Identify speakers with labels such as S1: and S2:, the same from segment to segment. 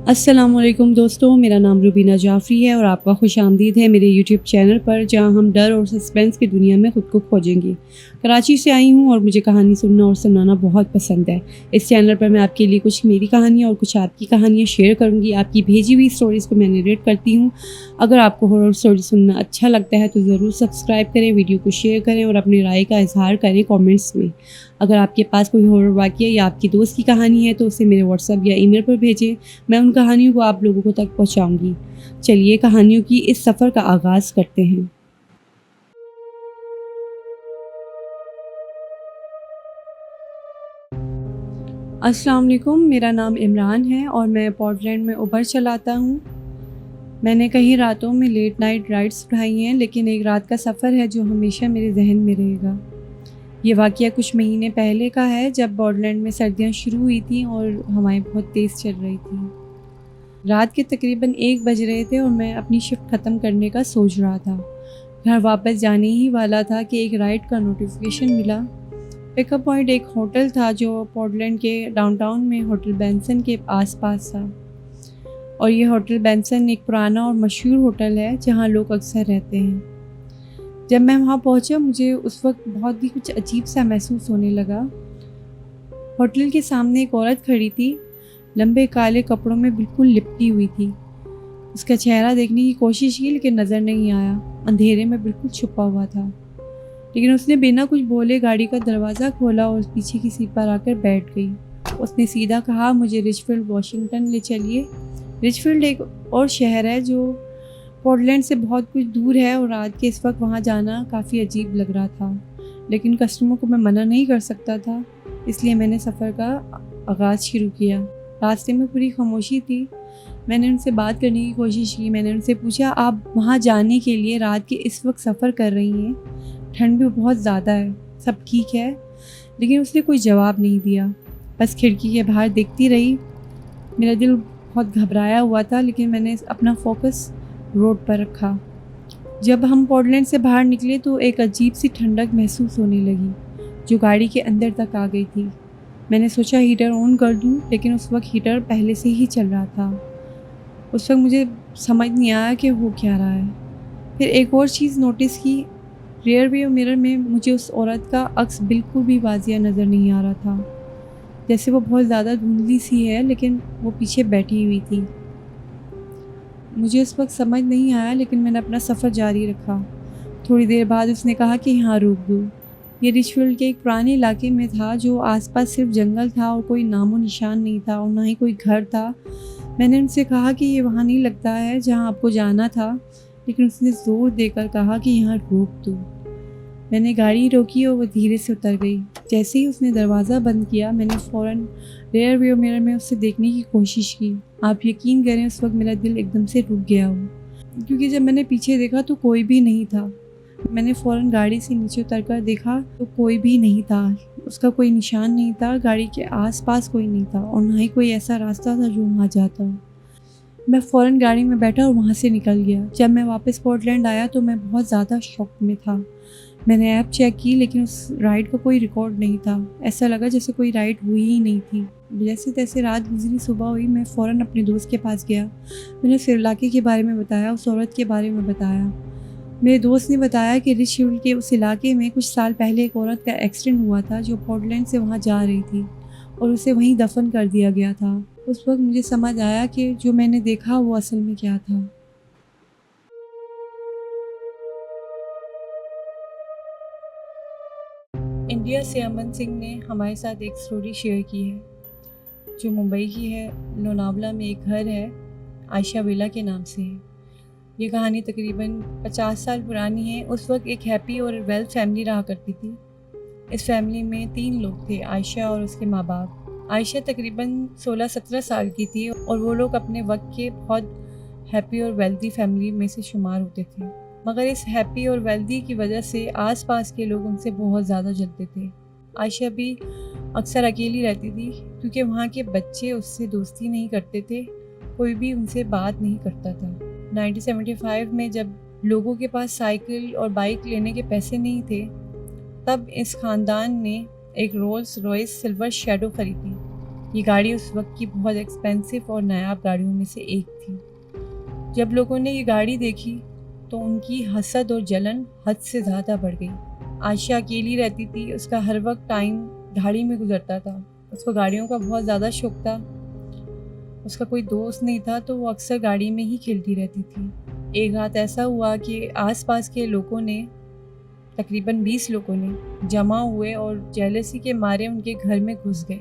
S1: السلام علیکم دوستوں، میرا نام روبینہ جعفری ہے اور آپ کا خوش آمدید ہے میرے یوٹیوب چینل پر، جہاں ہم ڈر اور سسپینس کی دنیا میں خود کو کھوجیں گے۔ کراچی سے آئی ہوں اور مجھے کہانی سننا اور سنانا بہت پسند ہے۔ اس چینل پر میں آپ کے لیے کچھ میری کہانیاں اور کچھ آپ کی کہانیاں شیئر کروں گی۔ آپ کی بھیجی ہوئی سٹوریز کو میں نریٹ کرتی ہوں۔ اگر آپ کو ہارر سٹوری سننا اچھا لگتا ہے تو ضرور سبسکرائب کریں، ویڈیو کو شیئر کریں اور اپنی رائے کا اظہار کریں کامنٹس میں۔ اگر آپ کے پاس کوئی ہارر واقعہ یا آپ کی دوست کی کہانی ہے تو اسے میرے واٹس ایپ یا ای میل پر بھیجیں، میں ان کہانیوں کو آپ لوگوں کو تک پہنچاؤں گی۔ چلیے کہانیوں کی اس سفر کا آغاز کرتے ہیں۔ السلام علیکم، میرا نام عمران ہے اور میں پورٹلینڈ میں اوبر چلاتا ہوں۔ میں نے کئی راتوں میں لیٹ نائٹ رائڈز اٹھائی ہیں، لیکن ایک رات کا سفر ہے جو ہمیشہ میرے ذہن میں رہے گا۔ یہ واقعہ کچھ مہینے پہلے کا ہے، جب پورٹلینڈ میں سردیاں شروع ہوئی تھیں اور ہوائیں بہت تیز چل رہی تھیں۔ رات کے تقریباً 1 بج رہے تھے اور میں اپنی شفٹ ختم کرنے کا سوچ رہا تھا۔ گھر واپس جانے ہی والا تھا کہ ایک رائڈ کا نوٹیفیکیشن ملا۔ پک اپ پوائنٹ ایک ہوٹل تھا جو پورٹلینڈ کے ڈاؤن ٹاؤن میں ہوٹل بینسن کے آس پاس تھا، اور یہ ہوٹل بینسن ایک پرانا اور مشہور ہوٹل ہے جہاں لوگ اکثر رہتے ہیں۔ جب میں وہاں پہنچا مجھے اس وقت بہت ہی کچھ عجیب سا محسوس ہونے لگا۔ ہوٹل کے سامنے ایک عورت کھڑی تھی، لمبے کالے کپڑوں میں بالکل لپٹی ہوئی تھی۔ اس کا چہرہ دیکھنے کی کوشش کی لیکن نظر نہیں آیا، اندھیرے میں بالکل چھپا ہوا تھا۔ لیکن اس نے بنا کچھ بولے گاڑی کا دروازہ کھولا اور پیچھے کی سیٹ پر آ کر بیٹھ گئی۔ اس نے سیدھا کہا، مجھے رچفیلڈ واشنگٹن لے چلیے۔ رچفیلڈ ایک اور شہر ہے جو پورٹلینڈ سے بہت کچھ دور ہے، اور رات کے اس وقت وہاں جانا کافی عجیب لگ رہا تھا، لیکن کسٹمر کو میں منع نہیں کر سکتا تھا، اس لیے میں نے سفر کا آغاز شروع کیا۔ راستے میں پوری خاموشی تھی۔ میں نے ان سے بات کرنے کی کوشش کی۔ میں نے ان سے پوچھا، آپ وہاں جانے کے لیے رات کے اس وقت سفر کر رہی ہیں، ٹھنڈ بھی بہت زیادہ ہے، سب ٹھیک ہے؟ لیکن اس نے کوئی جواب نہیں دیا، بس کھڑکی کے باہر دیکھتی رہی۔ میرا دل بہت گھبرایا ہوا تھا، لیکن میں نے اپنا فوکس روڈ پر رکھا۔ جب ہم پورٹلینڈ سے باہر نکلے تو ایک عجیب سی ٹھنڈک محسوس ہونے لگی جو گاڑی کے اندر تک آ گئی تھی۔ میں نے سوچا ہیٹر آن کر دوں، لیکن اس وقت ہیٹر پہلے سے ہی چل رہا تھا۔ اس وقت مجھے سمجھ نہیں آیا کہ ہو کیا رہا ہے۔ پھر ایک اور چیز نوٹس کی، ریئر ویو مرر میں مجھے اس عورت کا عکس بالکل بھی واضح نظر نہیں آ رہا تھا، جیسے وہ بہت زیادہ دھندلی سی ہے، لیکن وہ پیچھے بیٹھی ہوئی تھی۔ مجھے اس وقت سمجھ نہیں آیا، لیکن میں نے اپنا سفر جاری رکھا۔ تھوڑی دیر بعد اس نے کہا کہ یہاں روک دو۔ یہ رچفیلڈ کے ایک پرانے علاقے میں تھا جو آس پاس صرف جنگل تھا اور کوئی نام و نشان نہیں تھا، اور نہ ہی کوئی گھر تھا۔ میں نے ان سے کہا کہ یہ وہاں نہیں لگتا ہے جہاں آپ کو جانا تھا، لیکن اس نے زور دے کر کہا کہ یہاں روک دو۔ میں نے گاڑی روکی اور وہ دھیرے سے اتر گئی۔ جیسے ہی اس نے دروازہ بند کیا، میں نے فوراً ریئر ویو مرر میں اسے دیکھنے کی کوشش کی۔ آپ یقین کریں اس وقت میرا دل ایک دم سے رک گیا ہو، کیونکہ جب میں نے پیچھے دیکھا تو کوئی بھی نہیں تھا۔ میں نے فوراً گاڑی سے نیچے اتر کر دیکھا تو کوئی بھی نہیں تھا، اس کا کوئی نشان نہیں تھا، گاڑی کے آس پاس کوئی نہیں تھا، اور نہ ہی کوئی ایسا راستہ تھا جو وہاں جاتا ہو۔ میں فوراً گاڑی میں بیٹھا اور وہاں سے نکل گیا۔ جب میں واپس پورٹلینڈ آیا تو میں بہت زیادہ شاک میں تھا۔ میں نے ایپ چیک کی لیکن اس رائڈ کا کوئی ریکارڈ نہیں تھا، ایسا لگا جیسے کوئی رائڈ ہوئی ہی نہیں تھی۔ جیسے تیسے رات گزری، صبح ہوئی، میں فوراً اپنے دوست کے پاس گیا۔ میں نے اس علاقے کے بارے میں بتایا، اس عورت کے بارے میں بتایا۔ میرے دوست نے بتایا کہ رچفیلڈ کے اس علاقے میں کچھ سال پہلے ایک عورت کا ایکسیڈنٹ ہوا تھا جو پورٹلینڈ سے وہاں جا رہی تھی اور اسے وہیں دفن کر دیا گیا تھا۔ اس وقت مجھے سمجھ آیا کہ جو میں نے دیکھا وہ اصل میں کیا تھا۔ انڈیا سے امن سنگھ نے ہمارے ساتھ ایک سٹوری شیئر کی ہے جو ممبئی کی ہے۔ لوناولا میں ایک گھر ہے، عائشہ ویلا کے نام سے ہے۔ یہ کہانی تقریباً 50 سال پرانی ہے۔ اس وقت ایک ہیپی اور ویل فیملی رہا کرتی تھی۔ اس فیملی میں 3 لوگ تھے، عائشہ اور اس کے ماں باپ۔ عائشہ تقریباً 16-17 سال کی تھی اور وہ لوگ اپنے وقت کے بہت ہیپی اور ویلدی فیملی میں سے شمار ہوتے تھے، مگر اس ہیپی اور ویلدی کی وجہ سے آس پاس کے لوگ ان سے بہت زیادہ جلتے تھے۔ عائشہ بھی اکثر اکیلی رہتی تھی کیونکہ وہاں کے بچے اس سے دوستی نہیں کرتے تھے، کوئی بھی ان سے بات نہیں کرتا تھا۔ 1975 میں جب لوگوں کے پاس سائیکل اور بائک لینے کے پیسے نہیں تھے، تب اس خاندان نے ایک رولز روئس سلور شیڈو خریدی۔ یہ گاڑی اس وقت کی بہت ایکسپینسو اور نایاب گاڑیوں میں سے ایک تھی۔ جب لوگوں نے یہ گاڑی دیکھی تو ان کی حسد اور جلن حد سے زیادہ بڑھ گئی۔ عائشہ اکیلی رہتی تھی، اس کا ہر وقت ٹائم گاڑی میں گزرتا تھا۔ اس کو گاڑیوں کا بہت زیادہ شوق تھا۔ اس کا کوئی دوست نہیں تھا تو وہ اکثر گاڑی میں ہی کھیلتی رہتی تھی۔ ایک رات ایسا ہوا کہ آس پاس کے لوگوں نے، تقریباً 20 لوگوں نے جمع ہوئے اور جیلسی کے مارے ان کے گھر میں گھس گئے۔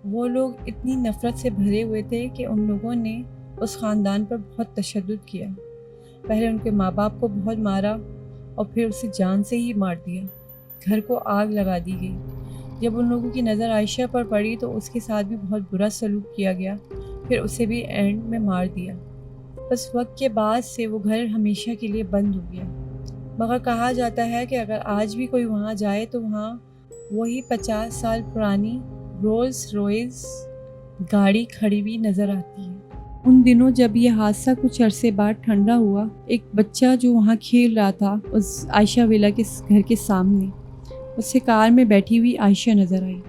S1: وہ لوگ اتنی نفرت سے بھرے ہوئے تھے کہ ان لوگوں نے اس خاندان پر بہت تشدد کیا۔ پہلے ان کے ماں باپ کو بہت مارا اور پھر اسے جان سے ہی مار دیا۔ گھر کو آگ لگا دی گئی۔ جب ان لوگوں کی نظر عائشہ پر پڑی تو اس کے ساتھ بھی بہت برا سلوک کیا گیا، پھر اسے بھی اینڈ میں مار دیا۔ بس وقت کے بعد سے وہ گھر ہمیشہ کے لیے بند ہو گیا، مگر کہا جاتا ہے کہ اگر آج بھی کوئی وہاں جائے تو وہاں وہی 50 سال پرانی رولز روئس گاڑی کھڑی ہوئی نظر آتی ہے۔ ان دنوں جب یہ حادثہ کچھ عرصے بعد ٹھنڈا ہوا، ایک بچہ جو وہاں کھیل رہا تھا اس عائشہ ولا کے گھر کے سامنے، اسے کار میں بیٹھی ہوئی عائشہ نظر آئی۔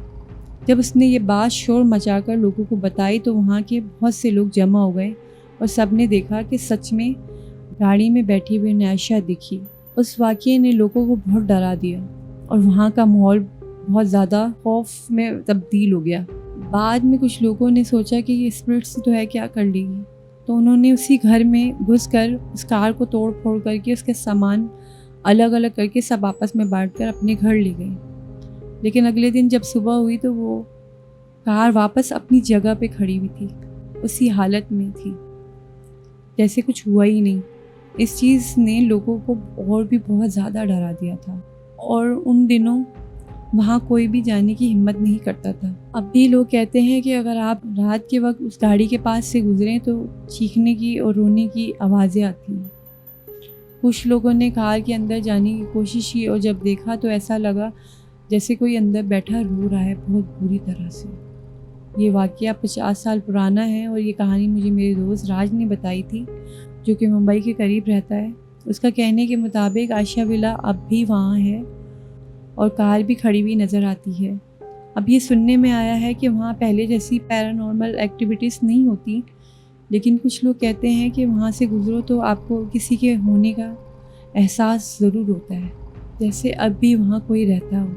S1: جب اس نے یہ بات شور مچا کر لوگوں کو بتائی تو وہاں کے بہت سے لوگ جمع ہو گئے اور سب نے دیکھا کہ سچ میں گاڑی میں بیٹھی ہوئی نے عائشہ دکھی۔ اس واقعے نے لوگوں کو بہت ڈرا دیا اور وہاں کا ماحول بہت زیادہ خوف میں تبدیل ہو گیا۔ بعد میں کچھ لوگوں نے سوچا کہ یہ اسپرٹس تو ہے، کیا کر لے گی، تو انہوں نے اسی گھر میں گھس کر اس کار کو توڑ پھوڑ کر کے اس کے سامان الگ الگ کر کے سب آپس میں بانٹ کر اپنے گھر لے گئے۔ لیکن اگلے دن جب صبح ہوئی تو وہ کار واپس اپنی جگہ پہ کھڑی ہوئی تھی، اسی حالت میں تھی جیسے کچھ ہوا ہی نہیں۔ اس چیز نے لوگوں کو اور بھی بہت زیادہ ڈرا دیا تھا اور ان دنوں وہاں کوئی بھی جانے کی ہمت نہیں کرتا تھا۔ اب بھی لوگ کہتے ہیں کہ اگر آپ رات کے وقت اس گاڑی کے پاس سے گزریں تو چیخنے کی اور رونے کی آوازیں آتی ہیں۔ کچھ لوگوں نے کار کے اندر جانے کی کوشش کی اور جب دیکھا تو ایسا لگا جیسے کوئی اندر بیٹھا رو رہا ہے بہت بری طرح سے۔ یہ واقعہ 50 سال پرانا ہے اور یہ کہانی مجھے میرے دوست راج نے بتائی تھی جو کہ ممبئی کے قریب رہتا ہے۔ اس کا کہنے کے مطابق عائشہ ولا اب بھی وہاں ہے اور کار بھی کھڑی ہوئی نظر آتی ہے۔ اب یہ سننے میں آیا ہے کہ وہاں پہلے جیسی پیرانارمل ایکٹیویٹیز نہیں ہوتی، لیکن کچھ لوگ کہتے ہیں کہ وہاں سے گزرو تو آپ کو کسی کے ہونے کا احساس ضرور ہوتا ہے، جیسے اب بھی وہاں کوئی رہتا ہو۔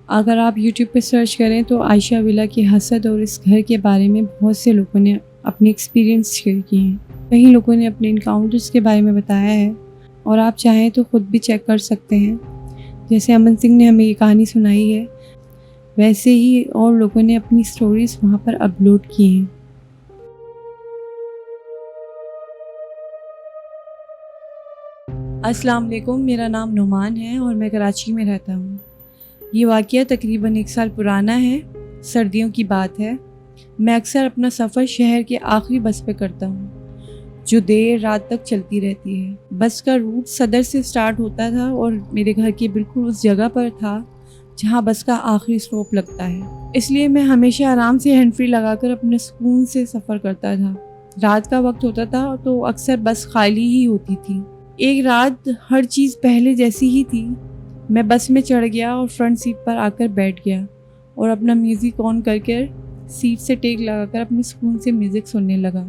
S1: اگر آپ یوٹیوب پہ سرچ کریں تو عائشہ ولا کی حسد اور اس گھر کے بارے میں بہت سے لوگوں نے اپنے ایکسپیرینس شیئر کیے ہیں۔ کئی لوگوں نے اپنے انکاؤنٹرز کے بارے میں بتایا ہے اور آپ چاہیں تو خود بھی چیک کر سکتے ہیں۔ جیسے امن سنگھ نے ہمیں یہ کہانی سنائی ہے، ویسے ہی اور لوگوں نے اپنی سٹوریز وہاں پر اپلوڈ کی ہیں۔ السلام علیکم، میرا نام نعمان ہے اور میں کراچی میں رہتا ہوں۔ یہ واقعہ تقریباً 1 سال پرانا ہے، سردیوں کی بات ہے۔ میں اکثر اپنا سفر شہر کے آخری بس پہ کرتا ہوں جو دیر رات تک چلتی رہتی ہے۔ بس کا روٹ صدر سے سٹارٹ ہوتا تھا اور میرے گھر کے بالکل اس جگہ پر تھا جہاں بس کا آخری اسٹاپ لگتا ہے، اس لیے میں ہمیشہ آرام سے ہینڈ فری لگا کر اپنے سکون سے سفر کرتا تھا۔ رات کا وقت ہوتا تھا تو اکثر بس خالی ہی ہوتی تھی۔ ایک رات ہر چیز پہلے جیسی ہی تھی۔ میں بس میں چڑھ گیا اور فرنٹ سیٹ پر آ کر بیٹھ گیا اور اپنا میوزک آن کر کے سیٹ سے ٹیک لگا کر اپنے سکون سے میوزک سننے لگا۔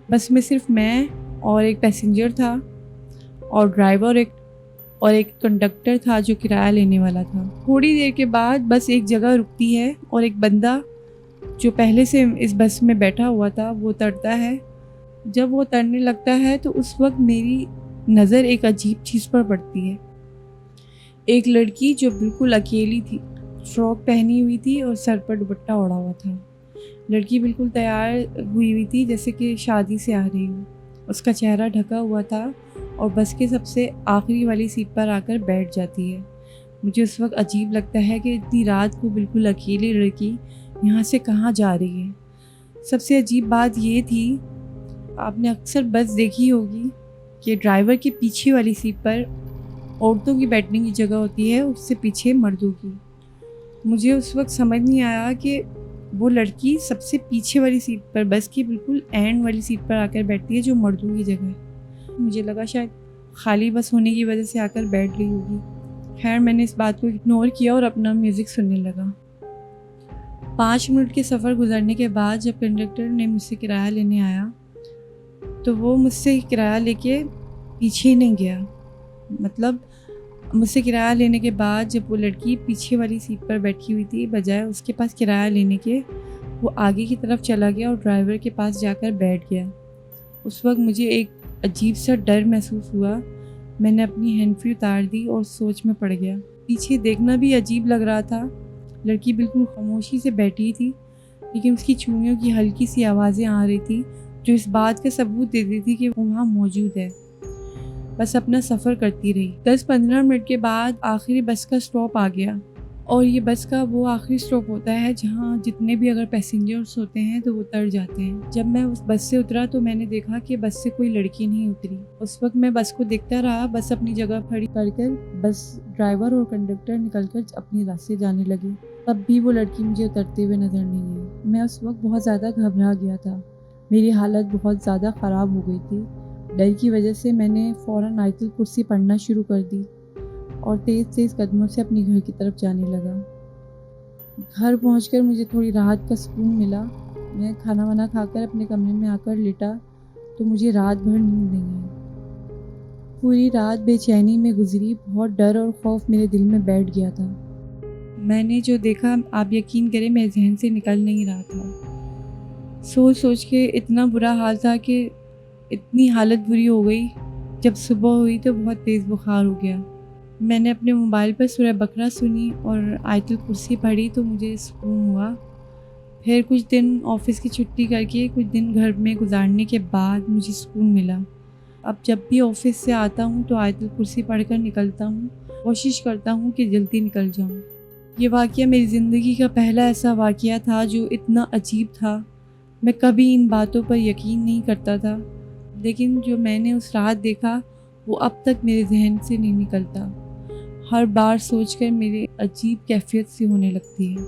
S1: بس میں صرف میں اور ایک پیسنجر تھا اور ڈرائیور اور ایک کنڈکٹر تھا جو کرایہ لینے والا تھا۔ تھوڑی دیر کے بعد بس ایک جگہ رکتی ہے اور ایک بندہ جو پہلے سے اس بس میں بیٹھا ہوا تھا وہ اترتا ہے۔ جب وہ اترنے لگتا ہے تو اس وقت میری نظر ایک عجیب چیز پر پڑتی ہے۔ ایک لڑکی جو بالکل اکیلی تھی، فراک پہنی ہوئی تھی اور سر پر دوپٹہ اوڑھا ہوا تھا۔ لڑکی بالکل تیار ہوئی تھی جیسے کہ شادی سے آ رہی ہو۔ اس کا چہرہ ڈھکا ہوا تھا اور بس کے سب سے آخری والی سیٹ پر آ کر بیٹھ جاتی ہے۔ مجھے اس وقت عجیب لگتا ہے کہ اتنی رات کو بالکل اکیلی لڑکی یہاں سے کہاں جا رہی ہے۔ سب سے عجیب بات یہ تھی، آپ نے اکثر بس دیکھی ہوگی کہ ڈرائیور کے پیچھے والی سیٹ پر عورتوں کی بیٹھنے کی جگہ ہوتی ہے، اس سے پیچھے مردوں کی۔ مجھے اس وقت سمجھ نہیں آیا کہ وہ لڑکی سب سے پیچھے والی سیٹ پر، بس کی بالکل اینڈ والی سیٹ پر آ کر بیٹھتی ہے جو مردوں کی جگہ ہے۔ مجھے لگا شاید خالی بس ہونے کی وجہ سے آ کر بیٹھ گئی ہوگی۔ خیر میں نے اس بات کو اگنور کیا اور اپنا میوزک سننے لگا۔ 5 منٹ کے سفر گزرنے کے بعد جب کنڈکٹر نے مجھ سے کرایہ لینے آیا تو وہ مجھ سے کرایہ لے کے پیچھے نہیں گیا. مطلب مجھ سے کرایہ لینے کے بعد جب وہ لڑکی پیچھے والی سیٹ پر بیٹھی ہوئی تھی، بجائے اس کے پاس کرایہ لینے کے وہ آگے کی طرف چلا گیا اور ڈرائیور کے پاس جا کر بیٹھ گیا. اس وقت مجھے ایک عجیب سا ڈر محسوس ہوا. میں نے اپنی ہینڈ فری اتار دی اور سوچ میں پڑ گیا. پیچھے دیکھنا بھی عجیب لگ رہا تھا. لڑکی بالکل خاموشی سے بیٹھی تھی، لیکن اس کی چوڑیوں کی ہلکی سی آوازیں آ رہی تھیں جو اس بات کا ثبوت دیتی تھی کہ وہ وہاں موجود ہے. بس اپنا سفر کرتی رہی. 10-15 منٹ کے بعد آخری بس کا سٹاپ آ گیا، اور یہ بس کا وہ آخری سٹاپ ہوتا ہے جہاں جتنے بھی اگر پیسنجرز ہوتے ہیں تو وہ اتر جاتے ہیں. جب میں اس بس سے اترا تو میں نے دیکھا کہ بس سے کوئی لڑکی نہیں اتری. اس وقت میں بس کو دیکھتا رہا. بس اپنی جگہ کھڑی کر کر بس ڈرائیور اور کنڈکٹر نکل کر اپنی راستے جانے لگے. تب بھی وہ لڑکی مجھے اترتے ہوئے نظر نہیں آئی. میں اس وقت بہت زیادہ گھبرا گیا تھا. میری حالت بہت زیادہ خراب ہو گئی تھی. ڈر کی وجہ سے میں نے فوراً آیت الکرسی پڑھنا شروع کر دی اور تیز تیز قدموں سے اپنی گھر کی طرف جانے لگا. گھر پہنچ کر مجھے تھوڑی راحت کا سکون ملا. میں کھانا وانا کھا کر اپنے کمرے میں آ کر لیٹا تو مجھے رات بھر نیند نہیں آئی. پوری رات بے چینی میں گزری. بہت ڈر اور خوف میرے دل میں بیٹھ گیا تھا. میں نے جو دیکھا آپ یقین کریں میرے ذہن سے نکل نہیں رہا تھا. سوچ سوچ کے اتنا برا حال تھا کہ اتنی حالت بری ہو گئی. جب صبح ہوئی تو بہت تیز بخار ہو گیا. میں نے اپنے موبائل پر سورہ بقرہ سنی اور آیت الکرسی پڑھی تو مجھے سکون ہوا. پھر کچھ دن آفس کی چھٹی کر کے کچھ دن گھر میں گزارنے کے بعد مجھے سکون ملا. اب جب بھی آفس سے آتا ہوں تو آیت الکرسی پڑھ کر نکلتا ہوں. کوشش کرتا ہوں کہ جلدی نکل جاؤں. یہ واقعہ میری زندگی کا پہلا ایسا واقعہ تھا جو اتنا عجیب تھا. میں کبھی ان باتوں پر یقین نہیں کرتا تھا، لیکن جو میں نے اس رات دیکھا وہ اب تک میرے ذہن سے نہیں نکلتا. ہر بار سوچ کر میری عجیب کیفیت سی ہونے لگتی ہے.